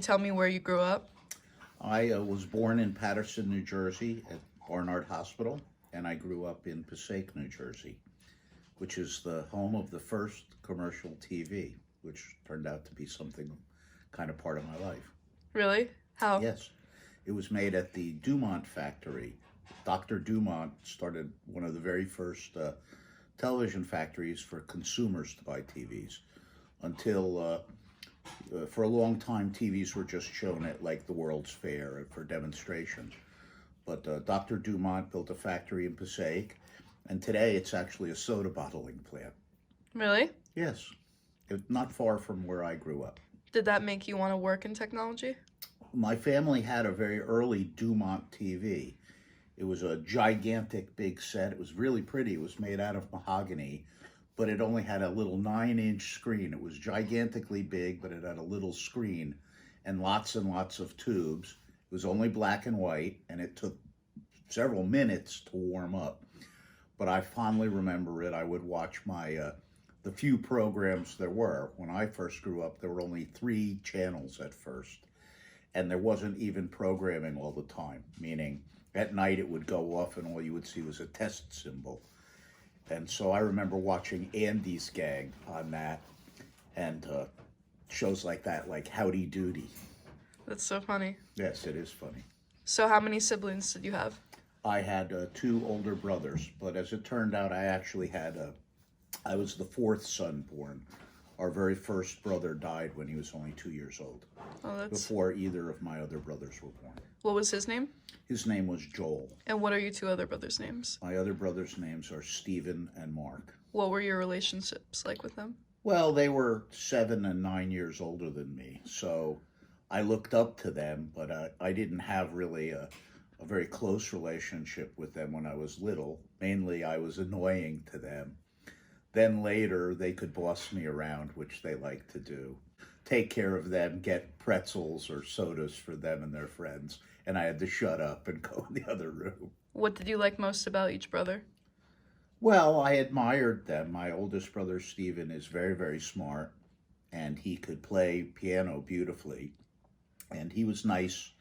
Tell me where you grew up. I was born in Paterson, New Jersey at Barnard Hospital, and I grew up in Passaic, New Jersey, which is the home of the first commercial TV, which turned out to be something kind of part of my life. Really? How? Yes, it was made at the Dumont factory. Dr. Dumont started one of the very first television factories for consumers to buy TVs until for a long time, TVs were just shown at like the World's Fair for demonstration. But Dr. Dumont built a factory in Passaic, and today it's actually a soda bottling plant. Really? Yes, not far from where I grew up. Did that make you want to work in technology? My family had a very early Dumont TV. It was a gigantic big set. It was really pretty. It was made out of mahogany, but it only had a little 9-inch screen. It was gigantically big, but it had a little screen and lots of tubes. It was only black and white, and it took several minutes to warm up. But I fondly remember it. I would watch the few programs there were. When I first grew up, there were only 3 channels at first, and there wasn't even programming all the time, meaning at night it would go off and all you would see was a test symbol. And so I remember watching Andy's Gang on that, and shows like that, like Howdy Doody. That's so funny. Yes, it is funny. So how many siblings did you have? I had 2 older brothers, but as it turned out, I was the 4th son born. Our very first brother died when he was only 2 years old, Oh, that's... before either of my other brothers were born. What was his name? His name was Joel. And what are your 2 other brothers' names? My other brothers' names are Stephen and Mark. What were your relationships like with them? Well, they were 7 and 9 years older than me, so I looked up to them, but I didn't have really a very close relationship with them when I was little. Mainly, I was annoying to them. Then later, they could boss me around, which they like to do. Take care of them, get pretzels or sodas for them and their friends, and I had to shut up and go in the other room. What did you like most about each brother? Well, I admired them. My oldest brother, Stephen, is very, very smart, and he could play piano beautifully. And he was nice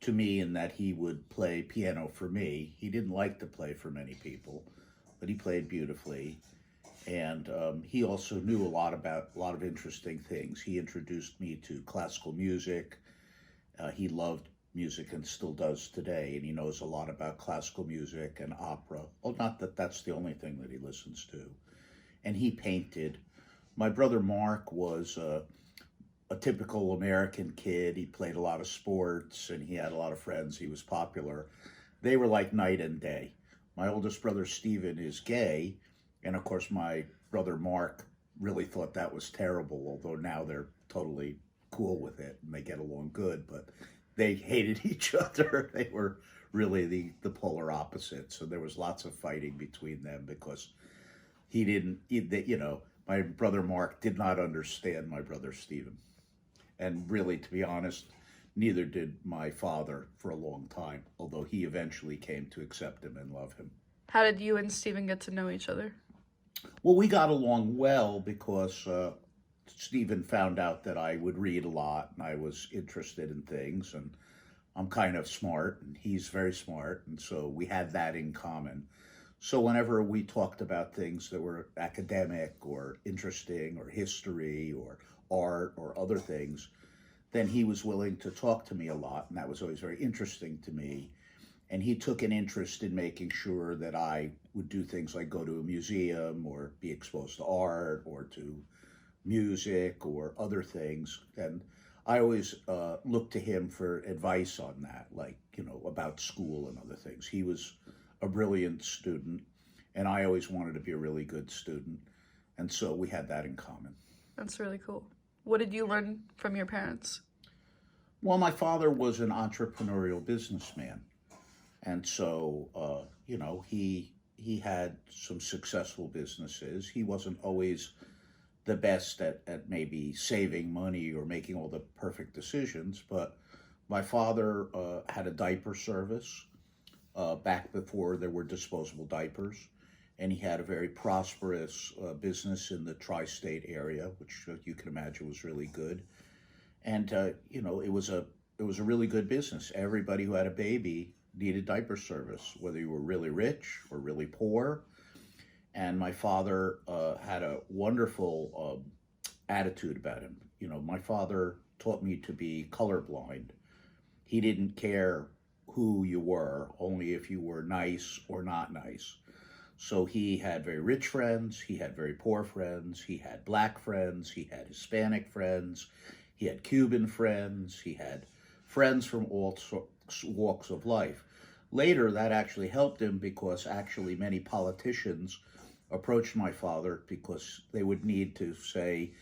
to me in that he would play piano for me. He didn't like to play for many people, but he played beautifully. And he also knew about a lot of interesting things. He introduced me to classical music. He loved music and still does today, and he knows a lot about classical music and opera. Well, not that that's the only thing that he listens to. And he painted. My brother Mark was a typical American kid. He played a lot of sports, and he had a lot of friends. He was popular. They were like night and day. My oldest brother Stephen is gay, and of course my brother Mark really thought that was terrible, although now they're totally cool with it and they get along good, but they hated each other. They were really the polar opposites. So there was lots of fighting between them because my brother Mark did not understand my brother Stephen. And really, to be honest, neither did my father for a long time, although he eventually came to accept him and love him. How did you and Steven get to know each other? Well, we got along well because Stephen found out that I would read a lot and I was interested in things, and I'm kind of smart and he's very smart, and so we had that in common. So whenever we talked about things that were academic or interesting or history or art or other things, then he was willing to talk to me a lot, and that was always very interesting to me. And he took an interest in making sure that I would do things like go to a museum or be exposed to art or to music or other things. And I always looked to him for advice on that, like, about school and other things. He was a brilliant student, and I always wanted to be a really good student. And so we had that in common. That's really cool. What did you learn from your parents? Well, my father was an entrepreneurial businessman. And so, he had some successful businesses. He wasn't always the best at maybe saving money or making all the perfect decisions, but my father had a diaper service back before there were disposable diapers, and he had a very prosperous business in the tri-state area, which you can imagine was really good. And it was a really good business. Everybody who had a baby needed diaper service, whether you were really rich or really poor. And my father had a wonderful attitude about him. My father taught me to be colorblind. He didn't care who you were, only if you were nice or not nice. So he had very rich friends, he had very poor friends, he had black friends, he had Hispanic friends, he had Cuban friends, he had friends from all walks of life. Later, that actually helped him because actually many politicians approached my father because they would need to say,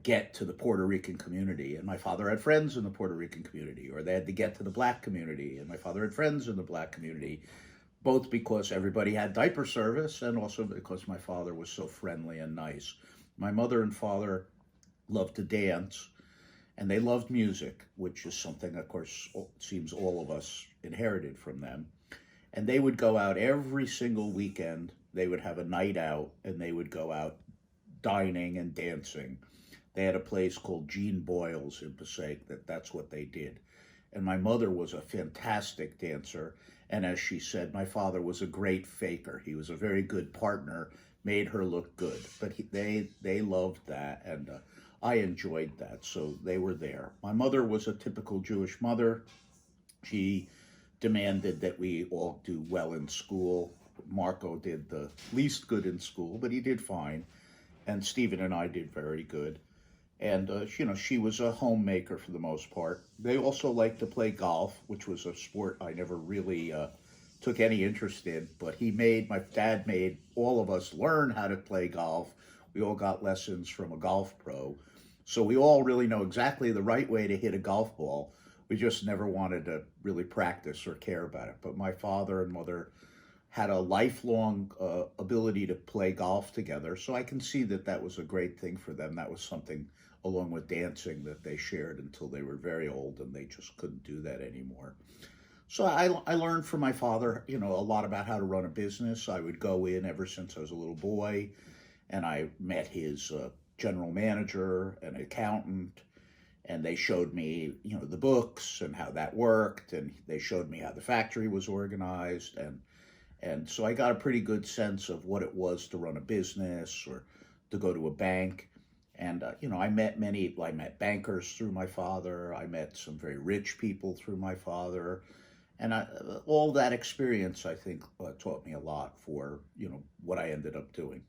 get to the Puerto Rican community. And my father had friends in the Puerto Rican community, or they had to get to the black community. And my father had friends in the black community, both because everybody had diaper service and also because my father was so friendly and nice. My mother and father loved to dance, and they loved music, which is something, of course, it seems all of us inherited from them. And they would go out every single weekend. They would have a night out, and they would go out dining and dancing. They had a place called Jean Boyle's in Passaic that's what they did. And my mother was a fantastic dancer. And as she said, my father was a great faker. He was a very good partner, made her look good. But they loved that, and I enjoyed that, so they were there. My mother was a typical Jewish mother. She demanded that we all do well in school. Marco did the least good in school, but he did fine. And Stephen and I did very good. And, she was a homemaker for the most part. They also liked to play golf, which was a sport I never really took any interest in. But my dad made all of us learn how to play golf. We all got lessons from a golf pro. So we all really know exactly the right way to hit a golf ball. We just never wanted to really practice or care about it. But my father and mother had a lifelong ability to play golf together. So I can see that was a great thing for them. That was something, along with dancing, that they shared until they were very old, and they just couldn't do that anymore. So I learned from my father, a lot about how to run a business. I would go in ever since I was a little boy, and I met his general manager, an accountant, and they showed me, the books and how that worked, and they showed me how the factory was organized, and so I got a pretty good sense of what it was to run a business or to go to a bank. And, I met bankers through my father. I met some very rich people through my father. And all that experience, I think, taught me a lot for, what I ended up doing.